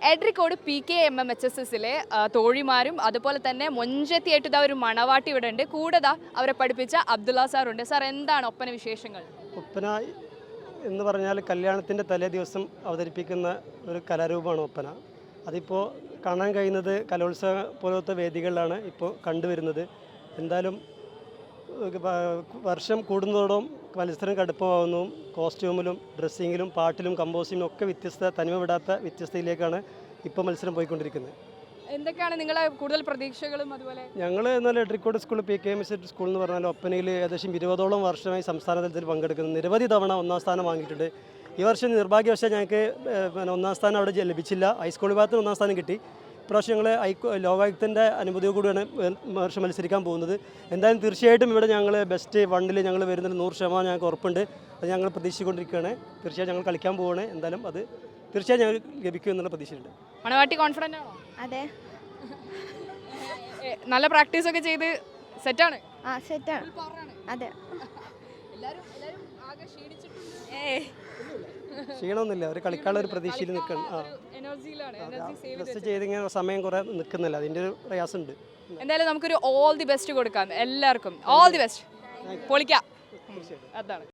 എഡ്രിക്കോട് PKMMHSSലെ തോഴിമാരും അതുപോലെ തന്നെ മൊഞ്ചത്തിയായിട്ട് ഇതാ ഒരു മണവാട്ടി ഇവിടെ ഉണ്ട്. കൂടെ അവരെ പഠിപ്പിച്ച അബ്ദുള്ള സാറുണ്ട്. സാർ, എന്താണ് ഒപ്പന വിശേഷങ്ങൾ? ഒപ്പന എന്ന് പറഞ്ഞാൽ കല്യാണത്തിൻ്റെ തലേ ദിവസം അവതരിപ്പിക്കുന്ന ഒരു കലാരൂപമാണ് ഒപ്പന. അതിപ്പോൾ കാണാൻ കഴിയുന്നത് കലോത്സവ പോലത്തെ വേദികളിലാണ് ഇപ്പോൾ കണ്ടുവരുന്നത്. എന്തായാലും വർഷം കൂടുന്നതോടും മത്സരം കടുപ്പമാവുന്നതും കോസ്റ്റ്യൂമിലും ഡ്രസ്സിങ്ങിലും പാട്ടിലും കമ്പോസിങ്ങിലും ഒക്കെ തനിമ വിടാത്ത വ്യത്യസ്തയിലേക്കാണ് ഇപ്പോൾ മത്സരം പോയിക്കൊണ്ടിരിക്കുന്നത്. എന്തൊക്കെയാണ് നിങ്ങളെ കൂടുതൽ പ്രതീക്ഷകളും? അതുപോലെ ഞങ്ങൾ എന്നാൽ എഡ്രിക്കോട് സ്കൂൾ PKMHS സ്കൂൾ എന്ന് പറഞ്ഞാൽ ഒപ്പനയിൽ ഏകദേശം 20ഓളം വർഷമായി സംസ്ഥാന തലത്തിൽ പങ്കെടുക്കുന്നു. നിരവധി തവണ ഒന്നാം സ്ഥാനം വാങ്ങിയിട്ടുണ്ട്. ഈ വർഷം നിർഭാഗ്യവശാൽ ഞങ്ങൾക്ക് ഒന്നാം സ്ഥാനം അവിടെ ലഭിച്ചില്ല. ഹൈസ്കൂൾ വിഭാഗത്തിന് ഒന്നാം സ്ഥാനം കിട്ടി. ഇപ്രാവശ്യം ഞങ്ങൾ ലോകായുക്തൻ്റെ അനുമതിയോടുകൂടിയാണ് വർഷം മത്സരിക്കാൻ പോകുന്നത്. എന്തായാലും തീർച്ചയായിട്ടും ഇവിടെ ഞങ്ങൾ ബെസ്റ്റ് വണ്ണിൽ ഞങ്ങൾ വരുന്നതിൽ 100% ഞങ്ങൾക്ക് ഉറപ്പുണ്ട്. അത് ഞങ്ങൾ പ്രതീക്ഷിച്ചുകൊണ്ടിരിക്കുകയാണ്. തീർച്ചയായും ഞങ്ങൾ കളിക്കാൻ പോവുകയാണ്. എന്തായാലും അത് തീർച്ചയായും ഞങ്ങൾ ലഭിക്കും എന്നുള്ള പ്രതീക്ഷയുണ്ട്. മണവാട്ടി കോൺഫിഡൻ്റ് ആണോ? അതെ, നല്ല പ്രാക്ടീസ് ഒക്കെ ചെയ്ത് സെറ്റാണ്. സെറ്റാണ്. അതെ, ക്ഷീണമൊന്നുമില്ല. അവർ കളിക്കാനുള്ള ഒരു പ്രതീക്ഷയിൽ നിൽക്കണം. ചെയ്തിങ്ങനെ സമയം കുറേ നിൽക്കുന്നില്ല, അതിൻ്റെ ഒരു പ്രയാസമുണ്ട്. എന്തായാലും നമുക്കൊരു ഓൾ ദി ബെസ്റ്റ് കൊടുക്കാം എല്ലാവർക്കും. All the best. പൊളിക്കാം. അതാണ്.